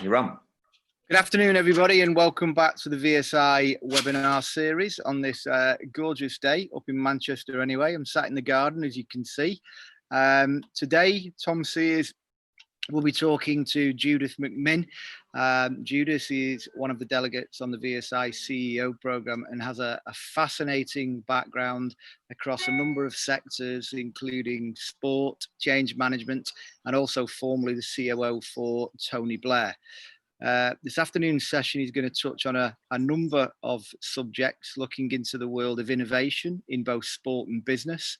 You're on. Good afternoon, everybody, and welcome back to the VSI webinar series on this gorgeous day up in Manchester. Anyway, I'm sat in the garden, as you can see. Today, Tom Sears will be talking to Judith McMinn. Judith is one of the delegates on the VSI CEO program and has a fascinating background across a number of sectors, including sport, change management, and also formerly the COO for Tony Blair. This afternoon's session is going to touch on a number of subjects looking into the world of innovation in both sport and business.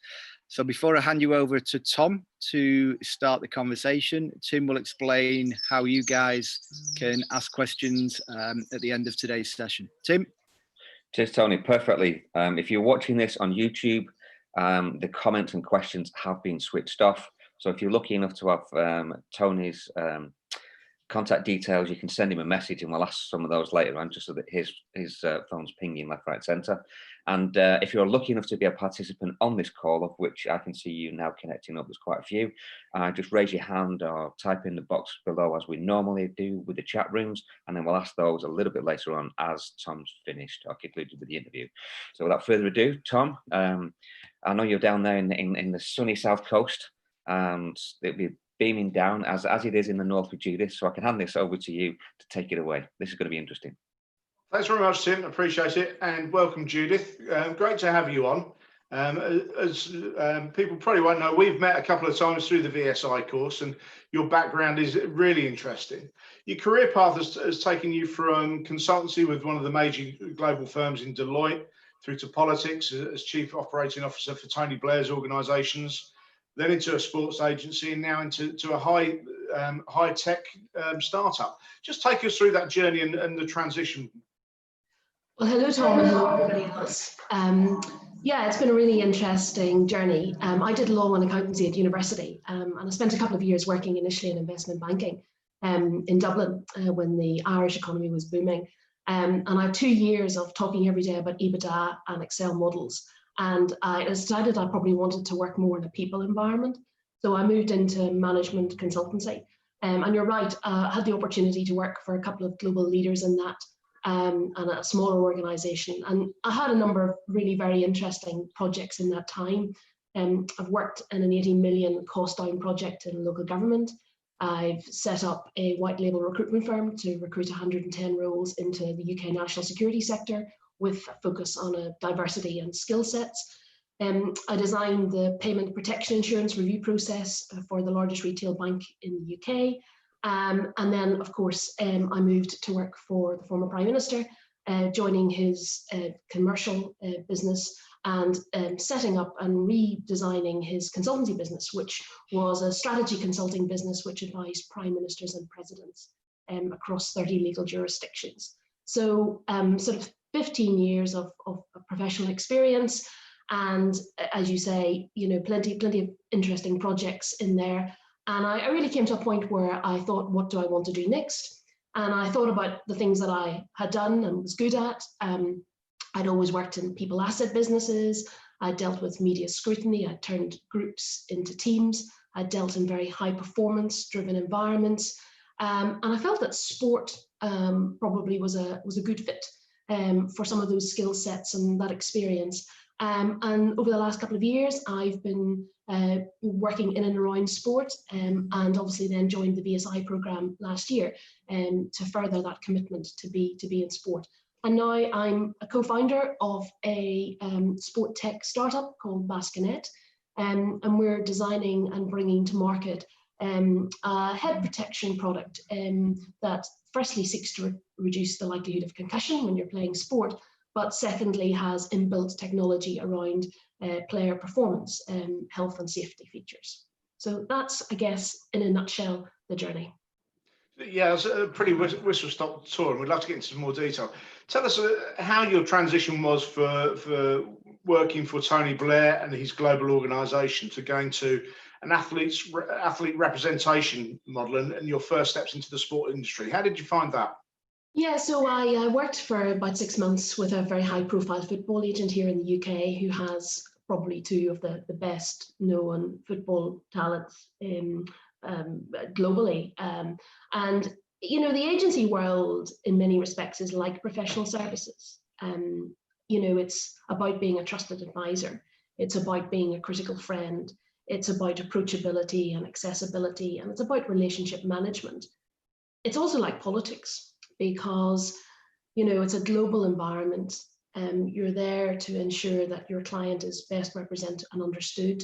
So before I hand you over to Tom to start the conversation, Tim will explain how you guys can ask questions at the end of today's session. Tim? Cheers, Tony. Perfectly. If you're watching this on YouTube, the comments and questions have been switched off. So if you're lucky enough to have Tony's contact details, you can send him a message and we'll ask some of those later on, just so that his phone's pinging left, right, centre. And if you're lucky enough to be a participant on this call, of which I can see you now connecting up, there's quite a few, just raise your hand or type in the box below as we normally do with the chat rooms, and then we'll ask those a little bit later on as Tom's finished or concluded with the interview. So without further ado, Tom, I know you're down there in the sunny south coast, and it'll be beaming down as it is in the north with Judith, so I can hand this over to you to take it away. This is going to be interesting. Thanks very much, Tim. Appreciate it, and welcome, Judith. Great to have you on. As people probably won't know, we've met a couple of times through the VSI course, and your background is really interesting. Your career path has taken you from consultancy with one of the major global firms in Deloitte through to politics as Chief Operating Officer for Tony Blair's organisations, then into a sports agency, and now into a high-tech startup. Just take us through that journey and the transition. Well, hello, Tom, and hello, everybody else. Yeah, it's been a really interesting journey. I did law and accountancy at university, and I spent a couple of years working initially in investment banking in Dublin when the Irish economy was booming. And I had 2 years of talking every day about EBITDA and Excel models. And I decided I probably wanted to work more in a people environment. So I moved into management consultancy. And you're right, I had the opportunity to work for a couple of global leaders in that and a smaller organization. And I had a number of really very interesting projects in that time. I've worked in an 80 million cost down project in local government. I've set up a white label recruitment firm to recruit 110 roles into the UK national security sector, with a focus on a diversity and skill sets. I designed the payment protection insurance review process for the largest retail bank in the UK. And then, of course, I moved to work for the former Prime Minister, joining his commercial business and setting up and redesigning his consultancy business, which was a strategy consulting business which advised prime ministers and presidents across 30 legal jurisdictions. So sort of 15 years of professional experience, and as you say, you know, plenty of interesting projects in there. And I really came to a point where I thought, what do I want to do next? And I thought about the things that I had done and was good at. I'd always worked in people asset businesses. I dealt with media scrutiny. I turned groups into teams. I dealt in very high performance driven environments. And I felt that sport probably was a good fit for some of those skill sets and that experience. And over the last couple of years, I've been working in and around sport, and obviously then joined the VSI program last year to further that commitment to be in sport. And now I'm a co-founder of a sport tech startup called Bascinet, and we're designing and bringing to market a head protection product that firstly seeks to reduce the likelihood of concussion when you're playing sport, but secondly has inbuilt technology around player performance, health and safety features. So that's, I guess, in a nutshell, the journey. Yeah, it's a pretty whistle-stop tour, and we'd love to get into some more detail. Tell us how your transition was for working for Tony Blair and his global organisation to going to an athlete representation model and your first steps into the sport industry. How did you find that? Yeah, so I worked for about 6 months with a very high-profile football agent here in the UK who has probably two of the best known football talents globally. And you know, the agency world in many respects is like professional services. You know, it's about being a trusted advisor. It's about being a critical friend. It's about approachability and accessibility, and it's about relationship management. It's also like politics because, you know, it's a global environment. You're there to ensure that your client is best represented and understood.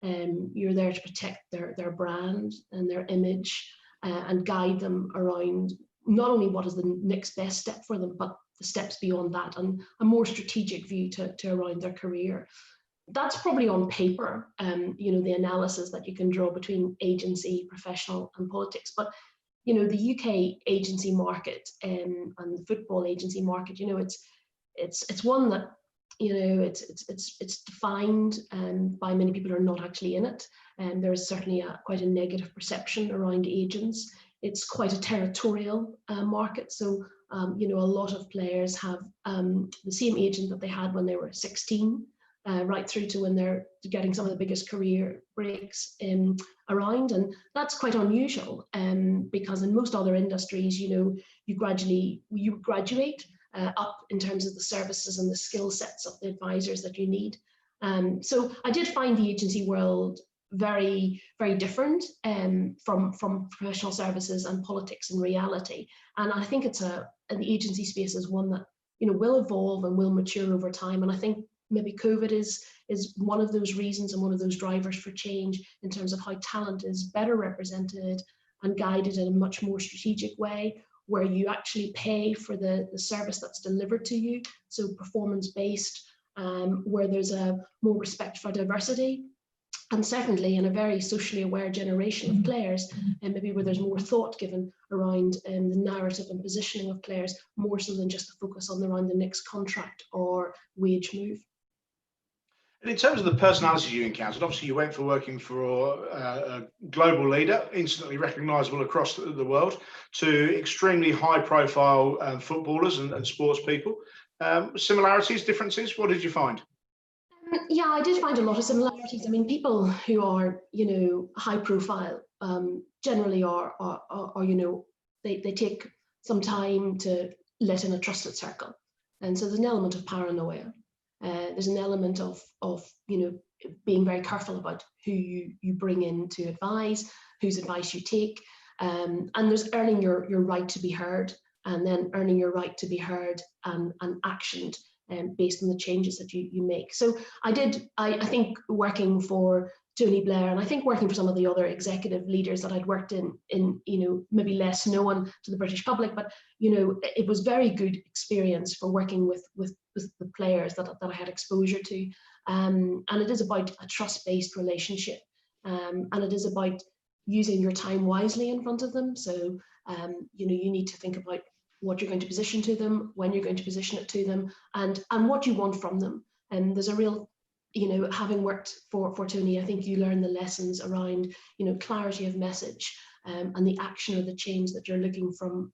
You're there to protect their brand and their image and guide them around not only what is the next best step for them, but the steps beyond that and a more strategic view to around their career. That's probably on paper, you know, the analysis that you can draw between agency, professional and politics. But, you know, the UK agency market and the football agency market, you know, it's one that, you know, it's defined by many people who are not actually in it. And there is certainly quite a negative perception around agents. It's quite a territorial market. So, you know, a lot of players have the same agent that they had when they were 16, right through to when they're getting some of the biggest career breaks around. And that's quite unusual because in most other industries, you know, you graduate up in terms of the services and the skill sets of the advisors that you need. So I did find the agency world very, very different from professional services and politics in reality. And I think the agency space is one that, you know, will evolve and will mature over time. And I think maybe COVID is one of those reasons and one of those drivers for change in terms of how talent is better represented and guided in a much more strategic way, where you actually pay for the service that's delivered to you. So performance-based, where there's a more respect for diversity. And secondly, in a very socially aware generation of players, and maybe where there's more thought given around the narrative and positioning of players, more so than just the focus on around the next contract or wage move. And in terms of the personalities you encountered, obviously you went for working for a global leader, instantly recognisable across the world, to extremely high-profile footballers and sports people. Similarities, differences, what did you find? Yeah, I did find a lot of similarities. I mean, people who are, you know, high profile generally are you know, they take some time to let in a trusted circle. And so there's an element of paranoia. There's an element of, you know, being very careful about who you bring in to advise, whose advice you take. And there's earning your right to be heard, and then earning your right to be heard and actioned based on the changes that you make. So I think working for Tony Blair, and I think working for some of the other executive leaders that I'd worked in, you know, maybe less known to the British public, but, you know, it was very good experience for working with the players that I had exposure to. And it is about a trust-based relationship. And it is about using your time wisely in front of them. So, you know, you need to think about what you're going to position to them, when you're going to position it to them, and what you want from them. And there's a real, you know, having worked for Tony, I think you learn the lessons around, you know, clarity of message and the action or the change that you're looking for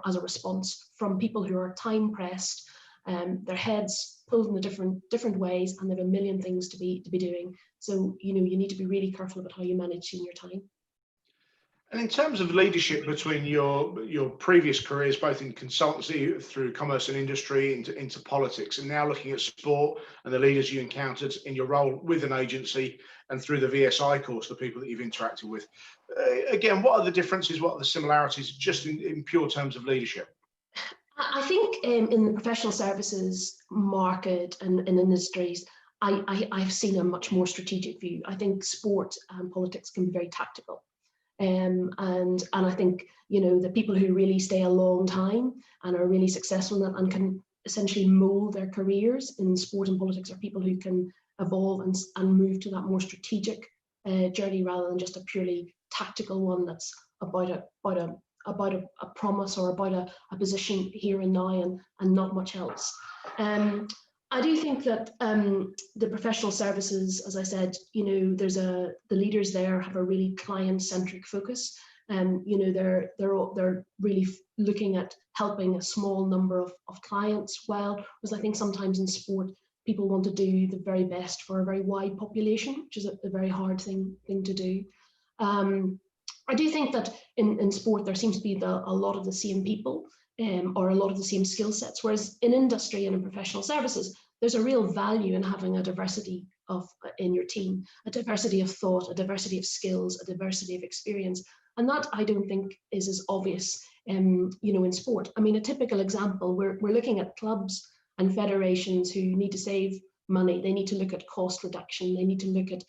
as a response from people who are time pressed, their heads pulled in the different ways, and they have a million things to be doing. So, you know, you need to be really careful about how you manage senior time. And in terms of leadership between your previous careers, both in consultancy through commerce and industry into politics, and now looking at sport and the leaders you encountered in your role with an agency and through the VSI course, the people that you've interacted with, again, what are the differences? What are the similarities just in pure terms of leadership? I think in the professional services market and in industries, I've seen a much more strategic view. I think sport and politics can be very tactical. And I think, you know, the people who really stay a long time and are really successful and can essentially mold their careers in sport and politics are people who can evolve and move to that more strategic journey rather than just a purely tactical one that's about a promise or about a position here and now and not much else. I do think that the professional services, as I said, you know, the leaders there have a really client-centric focus. You know, they're really looking at helping a small number of clients well, because I think sometimes in sport, people want to do the very best for a very wide population, which is a very hard thing to do. I do think that in sport there seems to be a lot of the same people or a lot of the same skill sets, whereas in industry and in professional services, there's a real value in having a diversity in your team, a diversity of thought, a diversity of skills, a diversity of experience. And that I don't think is as obvious, in sport. I mean, a typical example, we're looking at clubs and federations who need to save money. They need to look at cost reduction. They need to look at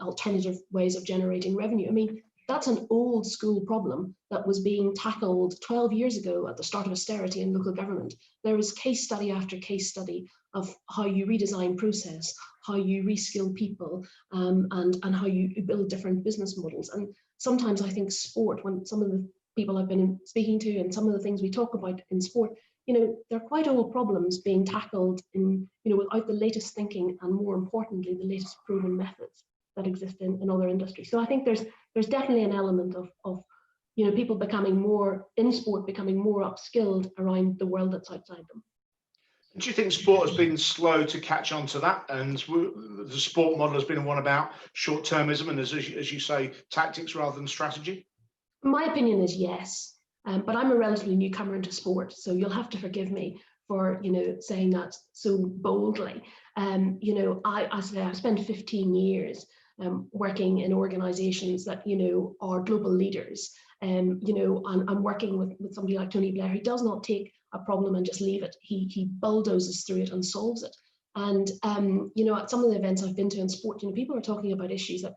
alternative ways of generating revenue. I mean, that's an old school problem that was being tackled 12 years ago at the start of austerity in local government. There is case study after case study of how you redesign process, how you reskill people, and how you build different business models. And sometimes I think sport, when some of the people I've been speaking to and some of the things we talk about in sport, they're quite old problems being tackled without the latest thinking and, more importantly, the latest proven methods that exist in other industries. So I think there's definitely an element of people becoming more upskilled around the world that's outside them. Do you think sport has been slow to catch on to that, and the sport model has been one about short-termism and, as you say, tactics rather than strategy? My opinion is yes, but I'm a relatively newcomer into sport, so you'll have to forgive me for saying that so boldly. I spent 15 years working in organisations that are global leaders. And I'm working with somebody like Tony Blair, who does not take a problem and just leave it. He bulldozes through it and solves it. And at some of the events I've been to in sport, people are talking about issues that,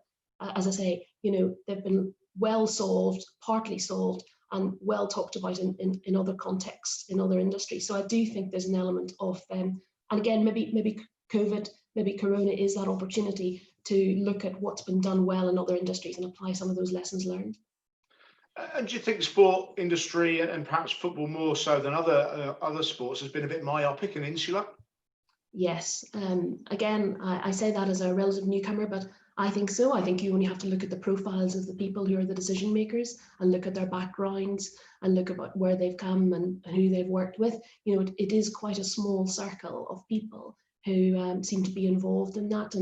as I say, they've been well solved, partly solved, and well talked about in other contexts, in other industries. So I do think there's an element of, and again, maybe COVID, maybe Corona is that opportunity to look at what's been done well in other industries and apply some of those lessons learned. And do you think sport industry, and perhaps football more so than other sports, has been a bit myopic and insular? Yes. Again, I say that as a relative newcomer, but I think so. I think you only have to look at the profiles of the people who are the decision makers and look at their backgrounds and look about where they've come and who they've worked with. It is quite a small circle of people who seem to be involved in that.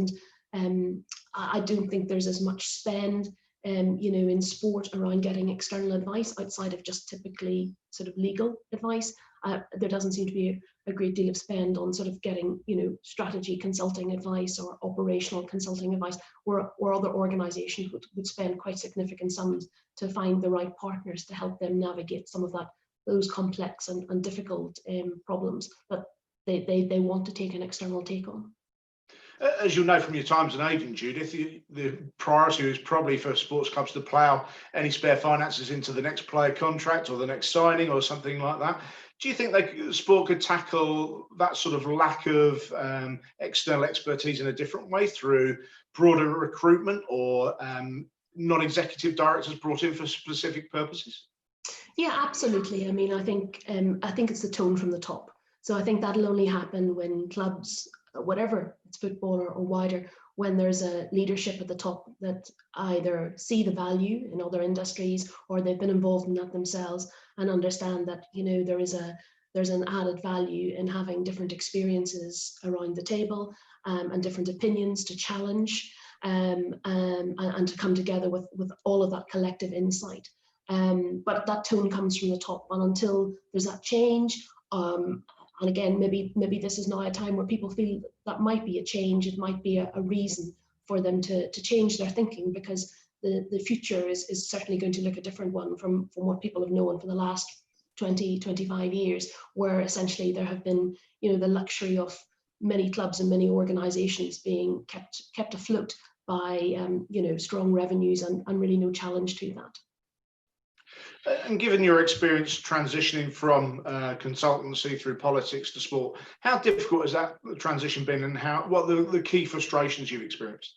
And I don't think there's as much spend in sport around getting external advice outside of just typically sort of legal advice. There doesn't seem to be a great deal of spend on sort of getting, strategy consulting advice or operational consulting advice, where other organisations would spend quite significant sums to find the right partners to help them navigate some of those complex and difficult problems that they want to take an external take on. As you'll know from your time as an agent, Judith, the priority is probably for sports clubs to plough any spare finances into the next player contract or the next signing or something like that. Do you think sport could tackle that sort of lack of external expertise in a different way through broader recruitment or non-executive directors brought in for specific purposes? Yeah, absolutely. I mean, I think it's the tone from the top. So I think that'll only happen when clubs, whatever it's football or wider, when there's a leadership at the top that either see the value in other industries or they've been involved in that themselves and understand that there's an added value in having different experiences around the table and different opinions to challenge and to come together with all of that collective insight. But that tone comes from the top, and until there's that change, and again, maybe this is now a time where people feel that might be a change. It might be a reason for them to change their thinking, because the future is certainly going to look a different one from what people have known for the last 20, 25 years, where essentially there have been, the luxury of many clubs and many organisations being kept afloat by, strong revenues and really no challenge to that. And given your experience transitioning from consultancy through politics to sport, how difficult has that transition been, and what are the key frustrations you've experienced?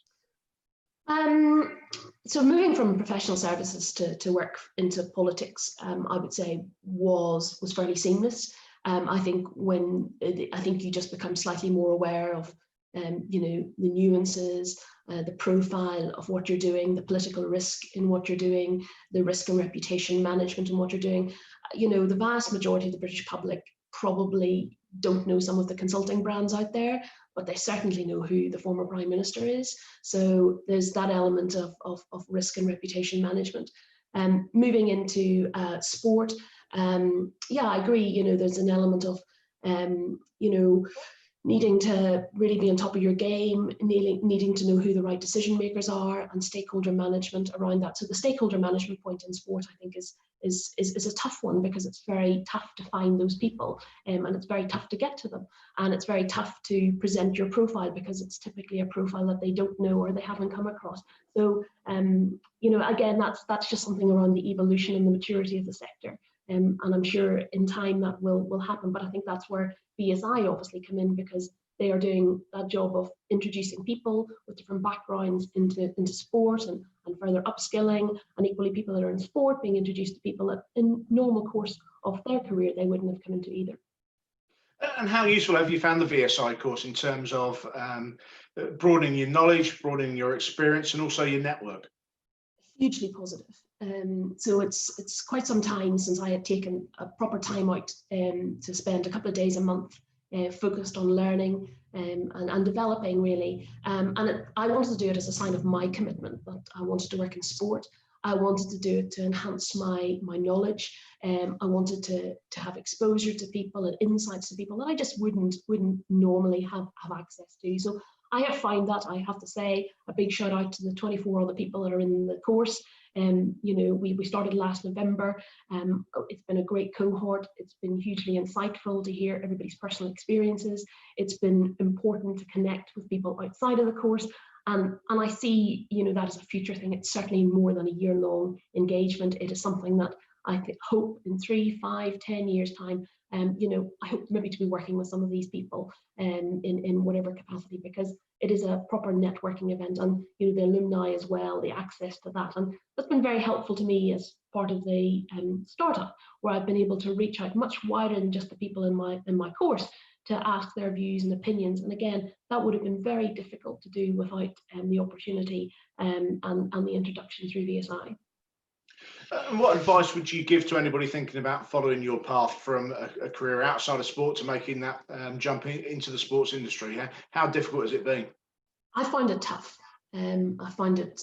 So moving from professional services to work into politics, I would say was fairly seamless. I think you just become slightly more aware of the nuances, the profile of what you're doing, the political risk in what you're doing, the risk and reputation management in what you're doing. The vast majority of the British public probably don't know some of the consulting brands out there, but they certainly know who the former Prime Minister is. So there's that element of risk and reputation management. Moving into sport, yeah, I agree. You know, there's an element of, you know, needing to really be on top of your game, needing to know who the right decision makers are, and stakeholder management around that. So the stakeholder management point in sport, I think, is a tough one, because it's very tough to find those people, and it's very tough to get to them, and it's very tough to present your profile, because it's typically a profile that they don't know or they haven't come across. So you know, again, that's just something around the evolution and the maturity of the sector. And I'm sure in time that will happen, but I think that's where BSI obviously come in, because they are doing that job of introducing people with different backgrounds into sport, and further upskilling, and equally people that are in sport being introduced to people that in normal course of their career they wouldn't have come into either. And how useful have you found the VSI course in terms of broadening your knowledge, broadening your experience, and also your network? Hugely positive. So it's quite some time since I had taken a proper time out to spend a couple of days a month focused on learning and developing, really. I wanted to do it as a sign of my commitment, that I wanted to work in sport. I wanted to do it to enhance my knowledge. I wanted to have exposure to people and insights to people that I just wouldn't normally have access to. So I have found that, I have to say, a big shout out to the 24 other people that are in the course. You know, we started last November. It's been a great cohort. It's been hugely insightful to hear everybody's personal experiences. It's been important to connect with people outside of the course. And I see, you know, that as a future thing. It's certainly more than a year-long engagement. It is something that I hope in 3, 5, 10 years' time, you know, I hope maybe to be working with some of these people in whatever capacity, because it is a proper networking event, and you know, the alumni as well, the access to that, and that's been very helpful to me as part of the startup, where I've been able to reach out much wider than just the people in my course to ask their views and opinions. And again, that would have been very difficult to do without the opportunity and the introduction through VSI. And what advice would you give to anybody thinking about following your path from a career outside of sport to making that jump into the sports industry? How difficult has it been? I find it tough. I find it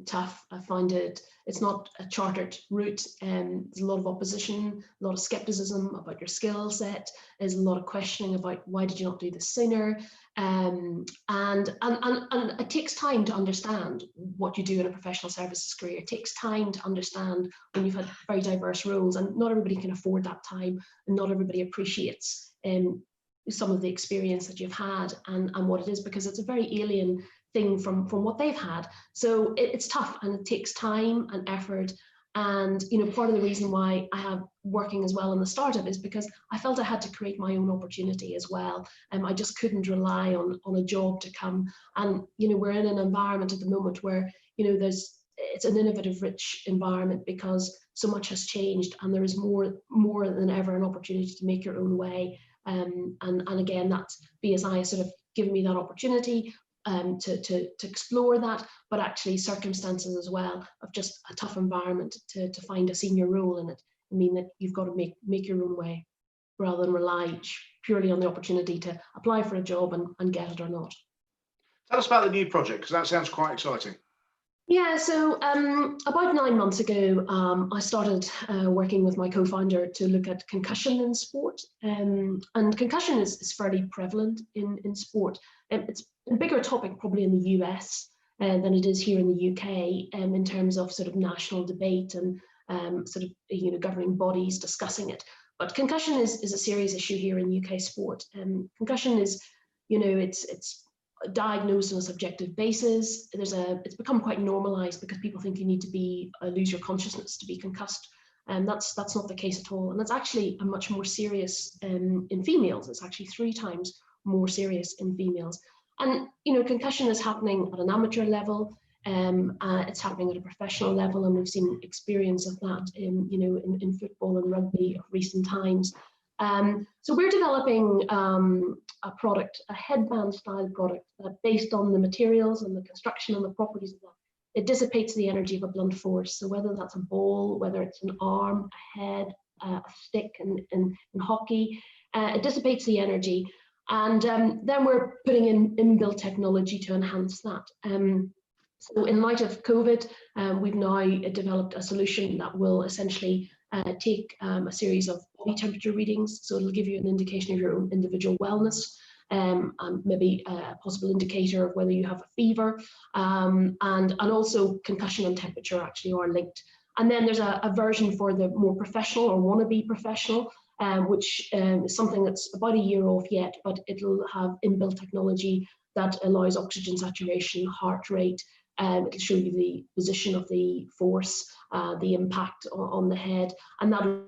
tough. I find it's not a chartered route. There's a lot of opposition, a lot of skepticism about your skill set. There's a lot of questioning about why did you not do this sooner. And it takes time to understand what you do in a professional services career. It takes time to understand when you've had very diverse roles, and not everybody can afford that time, and not everybody appreciates some of the experience that you've had and what it is, because it's a very alien thing from what they've had. So it's tough, and it takes time and effort. And you know, part of the reason why I have working as well in the startup is because I felt I had to create my own opportunity as well. I just couldn't rely on a job to come. And you know, we're in an environment at the moment where, you know, it's an innovative, rich environment, because so much has changed, and there is more than ever an opportunity to make your own way. And again, that BSI has sort of given me that opportunity to explore that, but actually circumstances as well of just a tough environment to find a senior role in it. I mean that you've got to make your own way, rather than rely purely on the opportunity to apply for a job and get it or not. Tell us about the new project, because that sounds quite exciting. Yeah, so about 9 months ago, I started working with my co-founder to look at concussion in sport. And concussion is fairly prevalent in sport. It's a bigger topic probably in the US than it is here in the UK, in terms of sort of national debate and sort of, you know, governing bodies discussing it. But concussion is a serious issue here in UK sport. Concussion is, you know, it's diagnosed on a subjective basis. It's become quite normalized, because people think you need to lose your consciousness to be concussed, and that's not the case at all. And it's actually a much more serious in females. It's actually 3 times more serious in females. And you know, concussion is happening at an amateur level. It's happening at a professional level, and we've seen experience of that in football and rugby of recent times. So we're developing a product, a headband style product, based on the materials and the construction and the properties of that. It dissipates the energy of a blunt force. So whether that's a ball, whether it's an arm, a head, a stick in hockey, it dissipates the energy. And then we're putting in inbuilt technology to enhance that. So in light of COVID, we've now developed a solution that will essentially take a series of body temperature readings. So it'll give you an indication of your own individual wellness, and maybe a possible indicator of whether you have a fever, and also concussion and temperature actually are linked. And then there's a version for the more professional or wannabe professional, which is something that's about a year off yet, but it'll have inbuilt technology that allows oxygen saturation, heart rate. It'll show you the position of the force, the impact on the head, and that'll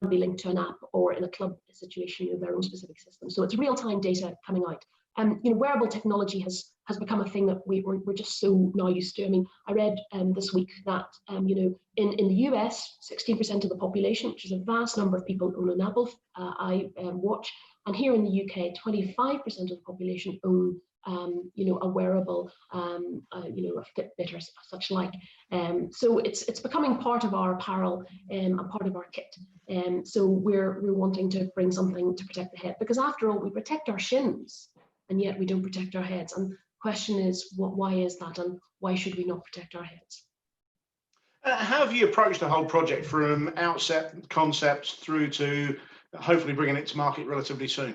be linked to an app or in a club situation, their own specific system. So it's real-time data coming out. Wearable technology has become a thing that we're just so now used to. I mean, I read this week that in the US, 16% of the population, which is a vast number of people, own an Apple watch, and here in the UK, 25% of the population own a wearable, a Fitbit or such like. So it's becoming part of our apparel and part of our kit. So we're wanting to bring something to protect the head, because after all, we protect our shins, and yet we don't protect our heads. And the question is, why is that, and why should we not protect our heads? How have you approached the whole project from outset concepts through to hopefully bringing it to market relatively soon?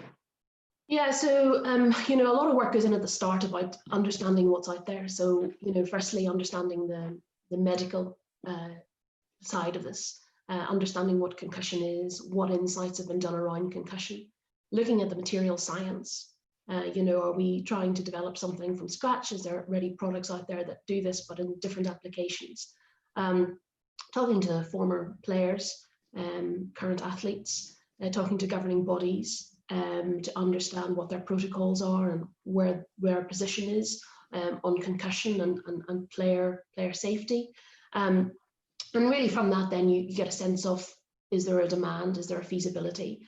Yeah, so a lot of work goes in at the start about understanding what's out there. So firstly, understanding the medical side of this, understanding what concussion is, what insights have been done around concussion, looking at the material science. Are we trying to develop something from scratch? Is there already products out there that do this, but in different applications? Talking to former players, current athletes, talking to governing bodies, to understand what their protocols are and where our position is on concussion and player safety. And really from that, then you get a sense of, is there a demand? Is there a feasibility?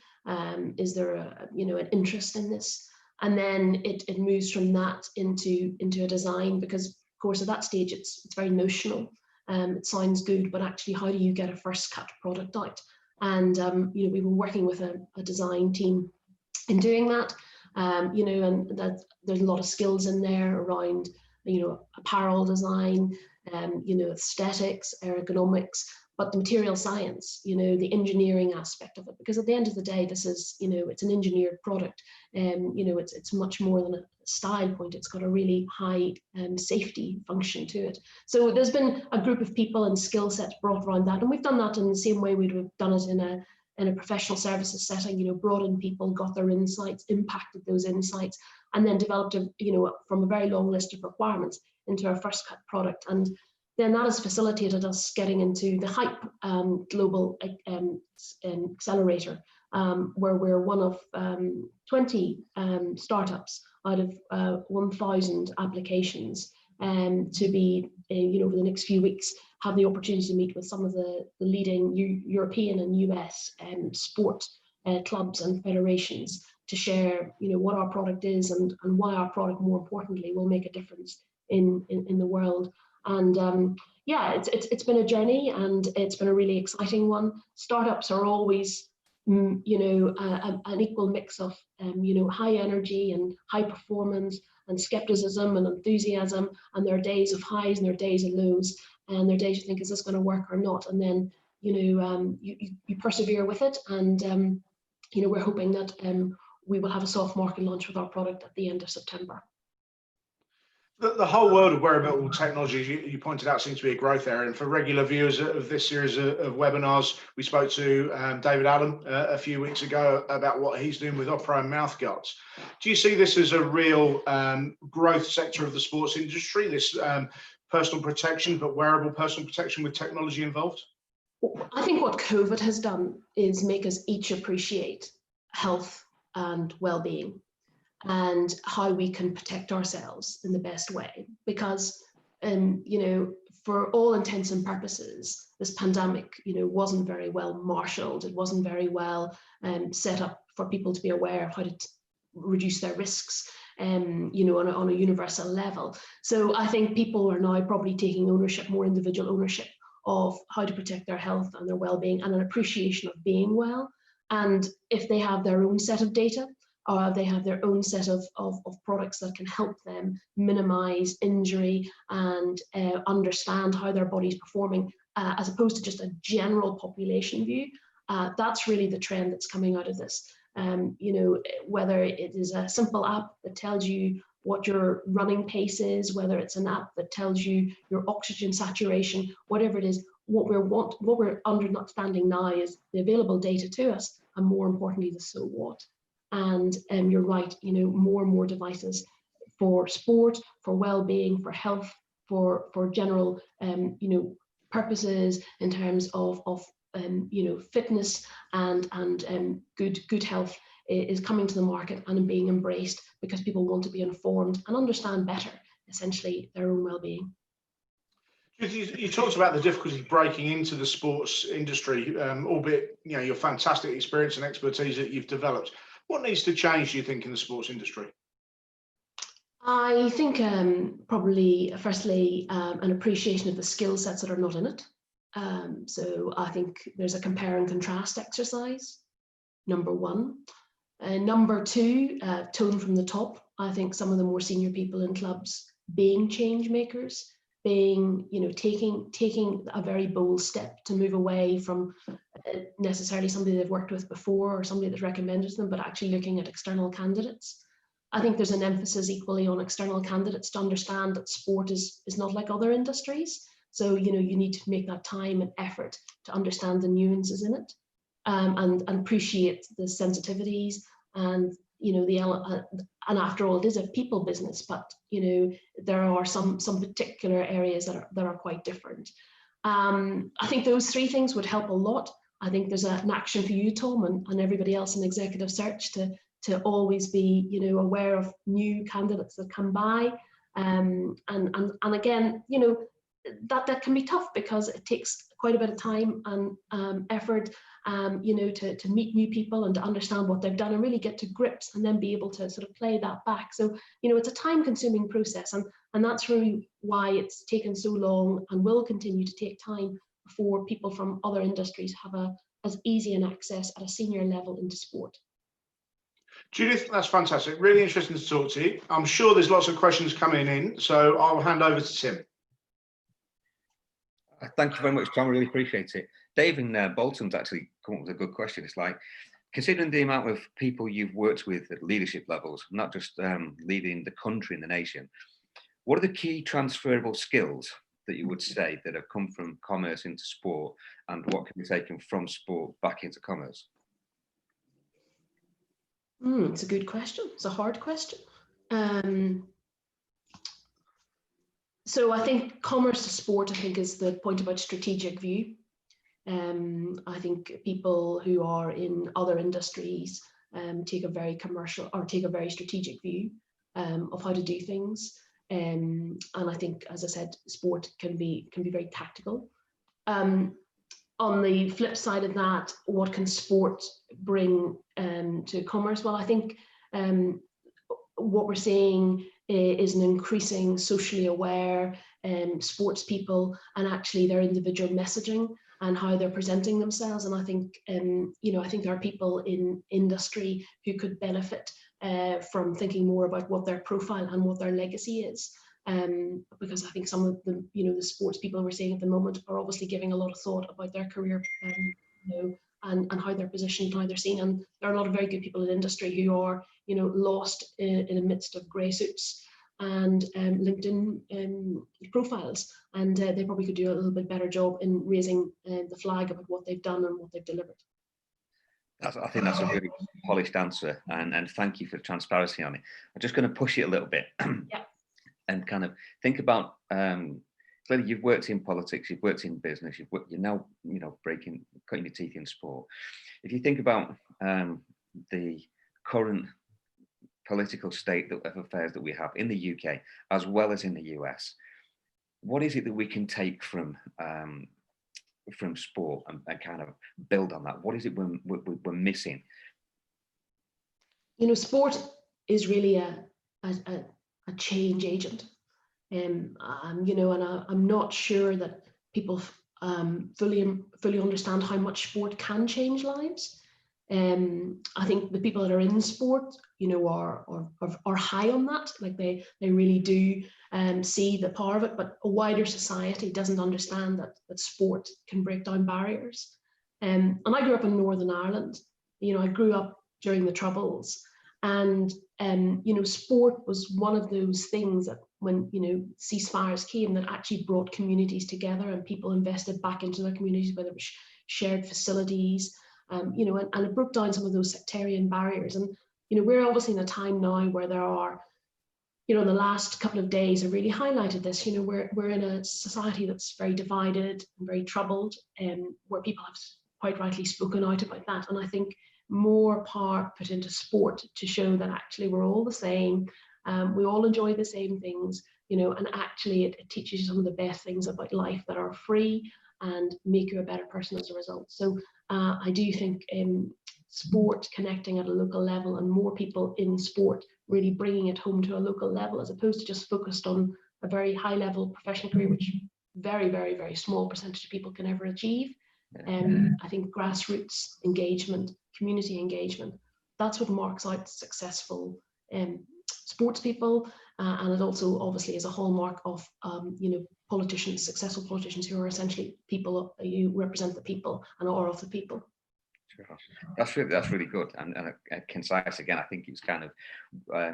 Is there an interest in this? And then it moves from that into a design, because of course at that stage it's very notional. It sounds good, but actually how do you get a first cut product out? And we were working with a design team in doing that, and that there's a lot of skills in there around, apparel design, aesthetics, ergonomics, but the material science, the engineering aspect of it, because at the end of the day, this is, it's an engineered product, it's much more than a style point. It's got a really high safety function to it. So there's been a group of people and skill sets brought around that, and we've done that in the same way we'd have done it in a professional services setting, brought in people, got their insights, impacted those insights, and then developed from a very long list of requirements into our first cut product. And then that has facilitated us getting into the Hype Global Accelerator, where we're one of 20 startups out of 1,000 applications, to be, over the next few weeks, have the opportunity to meet with some of the leading European and US sport clubs and federations to share, what our product is and why our product, more importantly, will make a difference in the world. And it's been a journey, and it's been a really exciting one. Startups are always, an equal mix of, high energy and high performance and skepticism and enthusiasm, and there are days of highs and there are days of lows, and there are days you think, is this going to work or not? And then, you persevere with it, and, we're hoping that we will have a soft market launch with our product at the end of September. The whole world of wearable technology, you pointed out, seems to be a growth area. And for regular viewers of this series of webinars, we spoke to David Allen a few weeks ago about what he's doing with Opera and mouthguards. Do you see this as a real growth sector of the sports industry, this personal protection, but wearable personal protection with technology involved? I think what COVID has done is make us each appreciate health and well-being, and how we can protect ourselves in the best way. Because, for all intents and purposes, this pandemic, wasn't very well marshaled. It wasn't very well set up for people to be aware of how to reduce their risks, on a universal level. So I think people are now probably taking ownership, more individual ownership, of how to protect their health and their well-being, and an appreciation of being well. And if they have their own set of data, they have their own set of products that can help them minimize injury and understand how their body's performing, as opposed to just a general population view. That's really the trend that's coming out of this. You know, whether it is a simple app that tells you what your running pace is, whether it's an app that tells you your oxygen saturation, whatever it is, what we're understanding now is the available data to us, and more importantly, the so what. And you're right, you know, more and more devices for sport, for well-being, for health, for general, you know, purposes in terms of you know, fitness and good health is coming to the market and being embraced because people want to be informed and understand better, essentially, their own well-being. You talked about the difficulty breaking into the sports industry, albeit, you know, your fantastic experience and expertise that you've developed. What needs to change, do you think, in the sports industry? I think probably, firstly, an appreciation of the skill sets that are not in it. So I think there's a compare and contrast exercise, number one. Number two, tone from the top. I think some of the more senior people in clubs being change makers, being, you know, taking a very bold step to move away from necessarily somebody they've worked with before or somebody that's recommended to them, but actually looking at external candidates. I think there's an emphasis equally on external candidates to understand that sport is not like other industries. So, you know, you need to make that time and effort to understand the nuances in it, and appreciate the sensitivities and, you know, and after all, it is a people business, but, you know, there are some particular areas that are quite different. I think those three things would help a lot. I think there's an action for you, Tom, and everybody else in executive search to always be, you know, aware of new candidates that come by, and again, you know, that can be tough because it takes quite a bit of time and effort, you know, to meet new people and to understand what they've done and really get to grips and then be able to sort of play that back. So, you know, it's a time-consuming process, and that's really why it's taken so long and will continue to take time before people from other industries have as easy an access at a senior level into sport. Judith, that's fantastic. Really interesting to talk to you. I'm sure there's lots of questions coming in, so I'll hand over to Tim. Thank you very much, Tom. I really appreciate it. Dave in Bolton's actually come up with a good question. It's like, considering the amount of people you've worked with at leadership levels, not just leading the country and the nation, what are the key transferable skills that you would say that have come from commerce into sport, and what can be taken from sport back into commerce? It's a good question. It's a hard question. So I think commerce to sport, I think, is the point about strategic view. I think people who are in other industries take a very commercial or take a very strategic view of how to do things. And I think, as I said, sport can be very tactical. On the flip side of that, what can sport bring to commerce? Well, I think what we're seeing is an increasing socially aware sports people, and actually their individual messaging and how they're presenting themselves. And I think, you know, I think there are people in industry who could benefit from thinking more about what their profile and what their legacy is. Because I think some of the, you know, the sports people we're seeing at the moment are obviously giving a lot of thought about their career, you know, and how they're positioned, how they're seen. And there are a lot of very good people in industry who are, you know, lost in the midst of grey suits and LinkedIn profiles, and they probably could do a little bit better job in raising the flag about what they've done and what they've delivered. I think that's a really polished answer, and thank you for the transparency on it. I'm just going to push it a little bit. Yeah. And kind of think about, clearly you've worked in politics, you've worked in business, you're now, you know, cutting your teeth in sport. If you think about the current political state of affairs that we have in the UK, as well as in the US, what is it that we can take from sport and kind of build on that? What is it we're missing? You know, sport is really a change agent, you know, and I'm not sure that people fully understand how much sport can change lives. I think the people that are in sport, you know, are high on that. Like they really do see the power of it, but a wider society doesn't understand that sport can break down barriers. And I grew up in Northern Ireland. You know, I grew up during the Troubles, and you know, sport was one of those things that when, you know, ceasefires came, that actually brought communities together, and people invested back into their communities, whether it was shared facilities, you know, and it broke down some of those sectarian barriers. And you know, we're obviously in a time now where there are, you know, the last couple of days have really highlighted this. You know, we're in a society that's very divided and very troubled, where people have quite rightly spoken out about that. And I think more power put into sport to show that actually we're all the same, we all enjoy the same things, you know, and actually it teaches you some of the best things about life that are free and make you a better person as a result. So I do think sport connecting at a local level, and more people in sport really bringing it home to a local level, as opposed to just focused on a very high level professional career, which very, very, very small percentage of people can ever achieve. I think grassroots engagement, community engagement, that's what marks out successful sports people, and it also obviously is a hallmark of you know, politicians, successful politicians who are essentially people who represent the people and are of the people. Sure. That's really good and concise. Again, I think it's kind of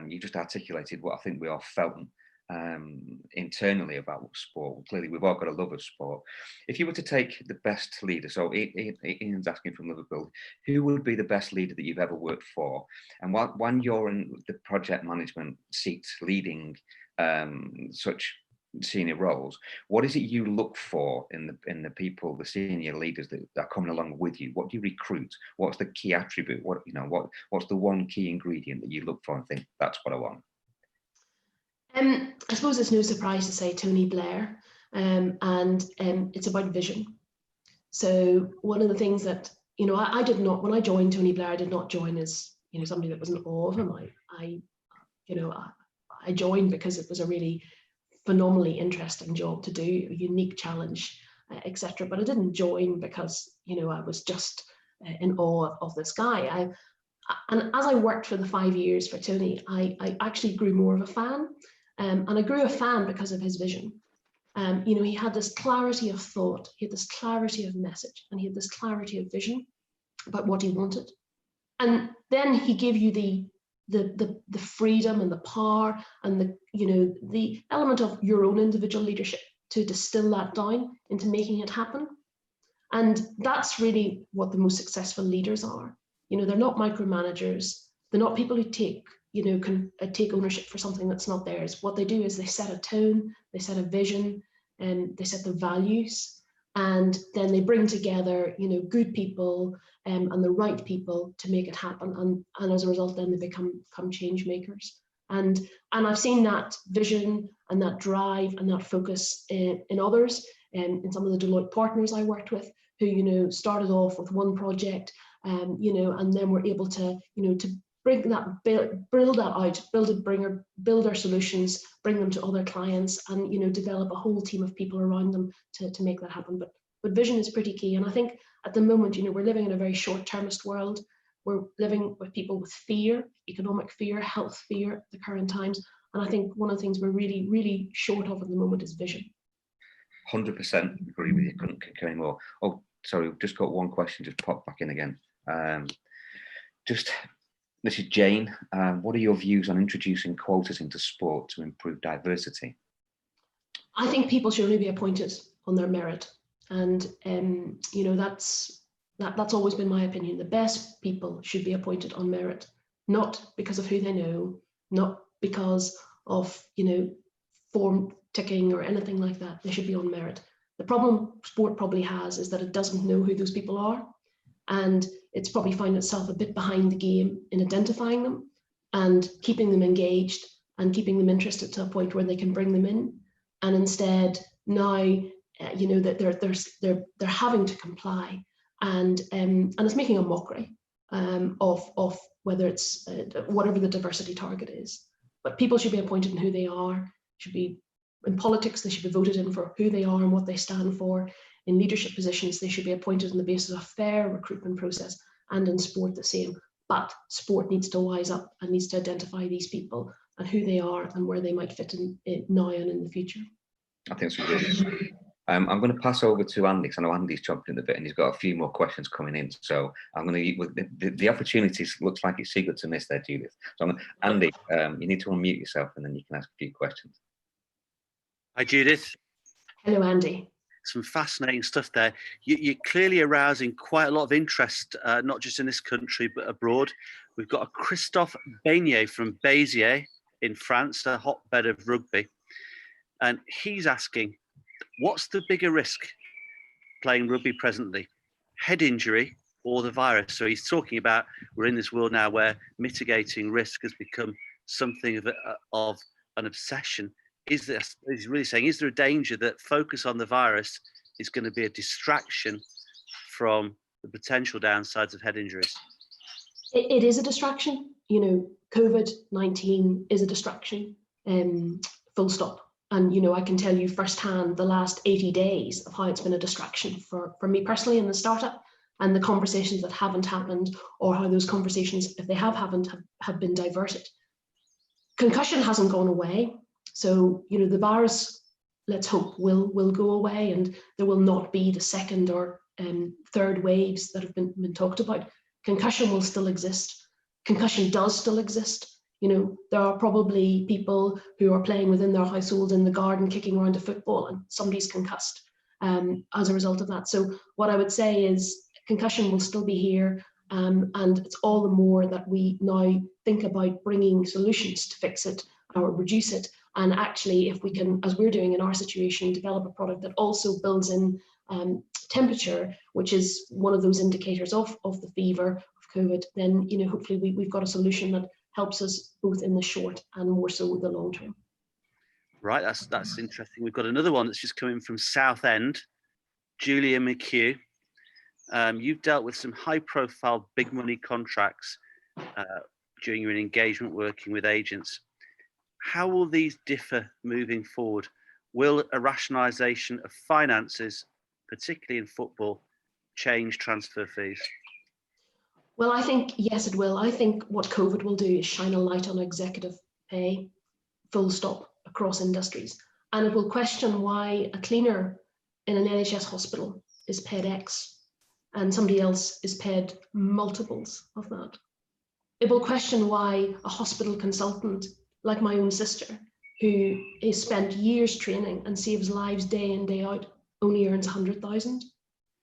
you just articulated what I think we all felt internally about sport. Clearly, we've all got a love of sport. If you were to take the best leader, so Ian's asking from Liverpool, who would be the best leader that you've ever worked for? And when you're in the project management seat leading such senior roles, what is it you look for in the people, the senior leaders that are coming along with you? What do you recruit? What's the key attribute? What's the one key ingredient that you look for and think, that's what I want? I suppose it's no surprise to say Tony Blair, and it's about vision. So one of the things that, you know, I did not, when I joined Tony Blair, I did not join as, you know, somebody that was in awe of him. I joined because it was a really phenomenally interesting job to do, a unique challenge, etc. But I didn't join because, you know, I was just in awe of this guy. And as I worked for the 5 years for Tony, I actually grew more of a fan. And I grew a fan because of his vision. You know, he had this clarity of thought, he had this clarity of message, and he had this clarity of vision about what he wanted. And then he gave you the freedom and the power and the, you know, the element of your own individual leadership to distill that down into making it happen. And that's really what the most successful leaders are. You know, they're not micromanagers. They're not people who take ownership for something that's not theirs. What they do is they set a tone, they set a vision, and they set the values, and then they bring together, you know, good people and the right people to make it happen. And as a result, then they become change makers. And I've seen that vision and that drive and that focus in others, and in some of the Deloitte partners I worked with, who, you know, started off with one project, you know, and then were able to, you know, to bring that, build that out, build our solutions, bring them to other clients, and, you know, develop a whole team of people around them to make that happen. But vision is pretty key. And I think at the moment, you know, we're living in a very short-termist world. We're living with people with fear, economic fear, health fear at the current times. And I think one of the things we're really, really short of at the moment is vision. 100% agree with you, couldn't concur anymore. Oh, sorry, we've just got one question just popped back in again. This is Jane. What are your views on introducing quotas into sport to improve diversity? I think people should only be appointed on their merit. And, you know, that's always been my opinion. The best people should be appointed on merit, not because of who they know, not because of, you know, form ticking or anything like that. They should be on merit. The problem sport probably has is that it doesn't know who those people are. And it's probably found itself a bit behind the game in identifying them and keeping them engaged and keeping them interested to a point where they can bring them in. And instead now, you know, that they're having to comply, and it's making a mockery of whether it's whatever the diversity target is. But people should be appointed in who they are. Should be in politics, they should be voted in for who they are and what they stand for. In leadership positions, they should be appointed on the basis of a fair recruitment process and in sport the same. But sport needs to wise up and needs to identify these people and who they are and where they might fit in now and in the future. I think it's really. I'm going to pass over to Andy, because I know Andy's chomping a bit and he's got a few more questions coming in. So I'm going to, the opportunities looks like it's secret to miss there, Judith. So Andy, you need to unmute yourself and then you can ask a few questions. Hi, Judith. Hello, Andy. Some fascinating stuff there. You're clearly arousing quite a lot of interest, not just in this country, but abroad. We've got a Christophe Beignet from Bascinet in France, a hotbed of rugby. And he's asking, what's the bigger risk playing rugby presently? Head injury or the virus? So he's talking about, we're in this world now where mitigating risk has become something of an obsession. He's really saying, is there a danger that focus on the virus is going to be a distraction from the potential downsides of head injuries? It is a distraction. You know, COVID-19 is a distraction, full stop. And, you know, I can tell you firsthand the last 80 days of how it's been a distraction for me personally in the startup, and the conversations that haven't happened, or how those conversations, if they have been diverted. Concussion hasn't gone away. So, you know, the virus, let's hope, will go away, and there will not be the second or third waves that have been talked about. Concussion will still exist. Concussion does still exist. You know, there are probably people who are playing within their household in the garden, kicking around a football, and somebody's concussed as a result of that. So what I would say is concussion will still be here, and it's all the more that we now think about bringing solutions to fix it or reduce it. And actually, if we can, as we're doing in our situation, develop a product that also builds in temperature, which is one of those indicators of the fever, of COVID, then, you know, hopefully we've got a solution that helps us both in the short and more so the long term. Right, that's interesting. We've got another one that's just coming from Southend, Julia McHugh. You've dealt with some high-profile, big money contracts during your engagement working with agents. How will these differ moving forward? Will a rationalisation of finances, particularly in football, change transfer fees? Well, I think, yes, it will. I think what COVID will do is shine a light on executive pay, full stop, across industries. And it will question why a cleaner in an NHS hospital is paid X and somebody else is paid multiples of that. It will question why a hospital consultant, like my own sister, who has spent years training and saves lives day in, day out, only earns 100,000.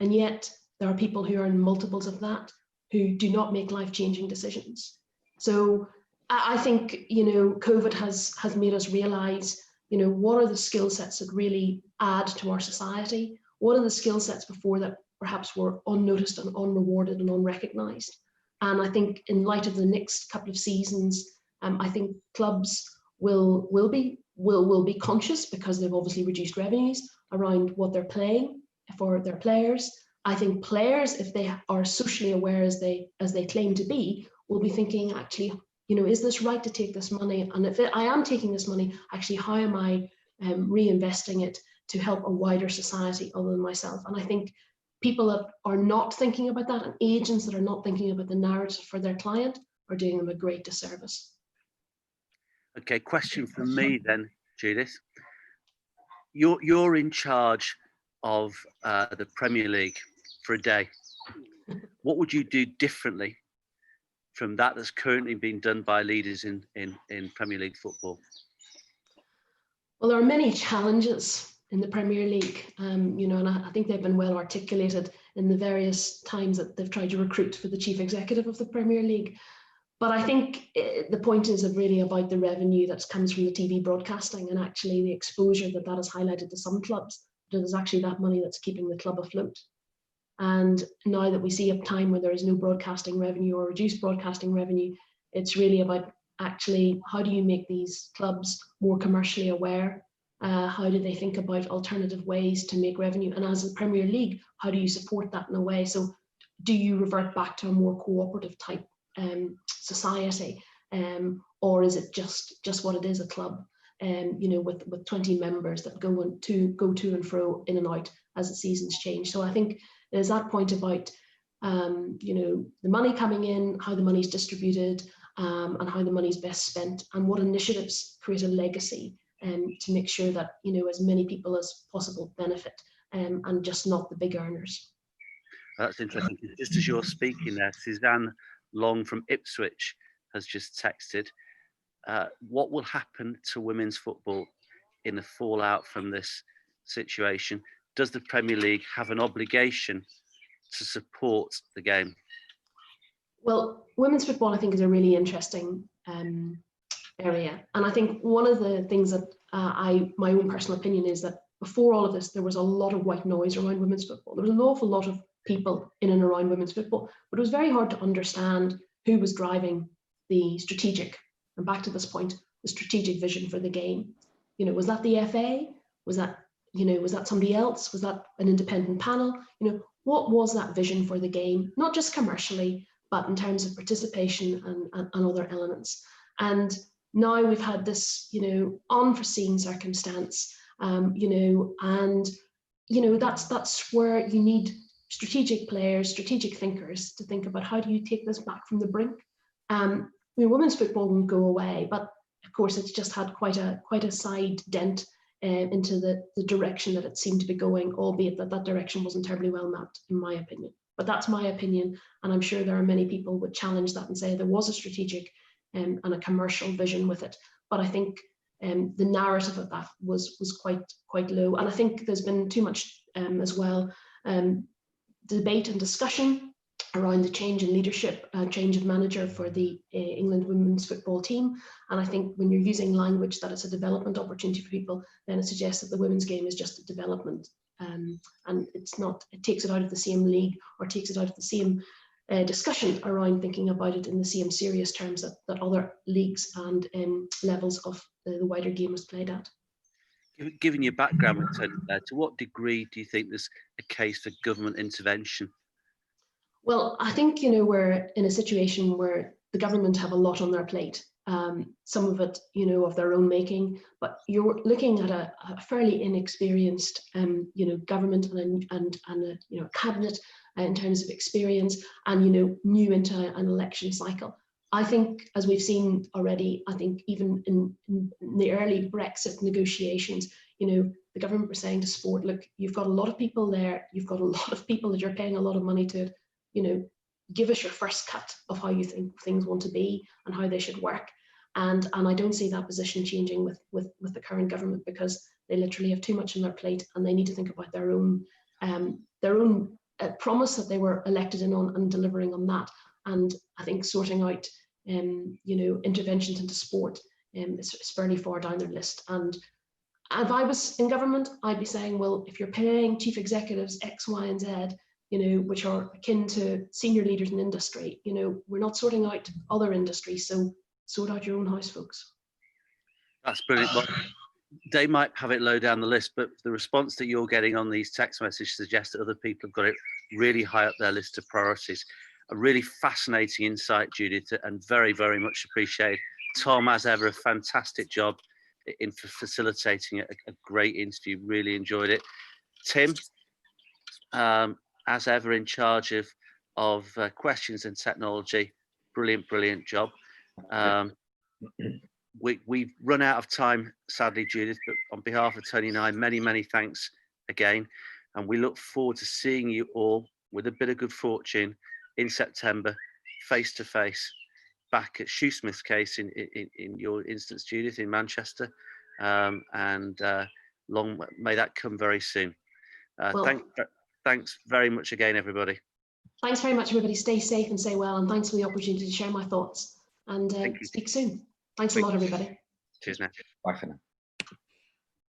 And yet there are people who earn multiples of that who do not make life-changing decisions. So I think, you know, COVID has made us realize, you know, what are the skill sets that really add to our society? What are the skill sets before that perhaps were unnoticed and unrewarded and unrecognized? And I think in light of the next couple of seasons, I think clubs will be conscious, because they've obviously reduced revenues around what they're paying for their players. I think players, if they are socially aware as they claim to be, will be thinking, actually, you know, is this right to take this money? And if I am taking this money, actually, how am I reinvesting it to help a wider society other than myself? And I think people that are not thinking about that, and agents that are not thinking about the narrative for their client, are doing them a great disservice. Okay, question from me then, Judith. You're in charge of the Premier League for a day. What would you do differently from that's currently being done by leaders in Premier League football? Well, there are many challenges in the Premier League, you know, and I think they've been well articulated in the various times that they've tried to recruit for the chief executive of the Premier League. But I think the point is really about the revenue that comes from the TV broadcasting, and actually the exposure that has highlighted to some clubs, that is actually that money that's keeping the club afloat. And now that we see a time where there is no broadcasting revenue or reduced broadcasting revenue, it's really about actually how do you make these clubs more commercially aware? How do they think about alternative ways to make revenue? And as a Premier League, how do you support that in a way? So do you revert back to a more cooperative type society, or is it just what it is, a club, you know, with 20 members that go to and fro, in and out as the seasons change? So I think there's that point about you know, the money coming in, how the money's distributed, and how the money's best spent, and what initiatives create a legacy to make sure that, you know, as many people as possible benefit, and just not the big earners. That's interesting. Just as you're speaking there, Suzanne Long from Ipswich has just texted, what will happen to women's football in the fallout from this situation? Does the Premier League have an obligation to support the game? Well, women's football, I think, is a really interesting area. And I think one of the things that my own personal opinion is that before all of this, there was a lot of white noise around women's football. There was an awful lot of people in and around women's football, but it was very hard to understand who was driving the strategic, and back to this point, the strategic vision for the game. You know, was that the FA? Was that, you know, was that somebody else? Was that an independent panel? You know, what was that vision for the game? Not just commercially, but in terms of participation and other elements. And now we've had this, you know, unforeseen circumstance, you know, and, you know, that's where you need strategic players, strategic thinkers to think about how do you take this back from the brink. I mean, women's football won't go away, but of course it's just had quite a side dent into the direction that it seemed to be going, albeit that direction wasn't terribly well mapped, in my opinion. But that's my opinion, and I'm sure there are many people would challenge that and say there was a strategic and a commercial vision with it. But I think the narrative of that was quite low, and I think there's been too much as well debate and discussion around the change in leadership, change of manager for the England women's football team. And I think when you're using language that it's a development opportunity for people, then it suggests that the women's game is just a development. And it's not, it takes it out of the same league, or takes it out of the same discussion around thinking about it in the same serious terms that other leagues and levels of the wider game is played at. Given your background, to what degree do you think there's a case for government intervention? Well, I think, you know, we're in a situation where the government have a lot on their plate. Some of it, you know, of their own making, but you're looking at a fairly inexperienced, you know, government and a, you know, cabinet in terms of experience, and, you know, new into an election cycle. I think, as we've seen already, I think even in the early Brexit negotiations, you know, the government were saying to sport, look, you've got a lot of people there, you've got a lot of people that you're paying a lot of money to, you know, give us your first cut of how you think things want to be and how they should work. And I don't see that position changing with the current government, because they literally have too much on their plate, and they need to think about their own promise that they were elected in on, and delivering on that. And I think sorting out, you know, interventions into sport is fairly far down their list. And if I was in government, I'd be saying, well, if you're paying chief executives X, Y, and Z, you know, which are akin to senior leaders in industry, you know, we're not sorting out other industries, so sort out your own house, folks. That's brilliant. Well, they might have it low down the list, but the response that you're getting on these text messages suggests that other people have got it really high up their list of priorities. A really fascinating insight, Judith, and very, very much appreciated. Tom, as ever, a fantastic job in facilitating a great interview. Really enjoyed it. Tim, as ever, in charge of questions and technology. Brilliant job. We've run out of time, sadly, Judith, but on behalf of Tony and I, many thanks again. And we look forward to seeing you all, with a bit of good fortune, in September, face to face, back at Shoesmith's case in your instance, Judith, in Manchester. And long may that come very soon. Thanks very much again, everybody. Thanks very much, everybody. Stay safe and stay well, and thanks for the opportunity to share my thoughts. And speak soon. Thanks a lot, everybody. Cheers now. Bye for now.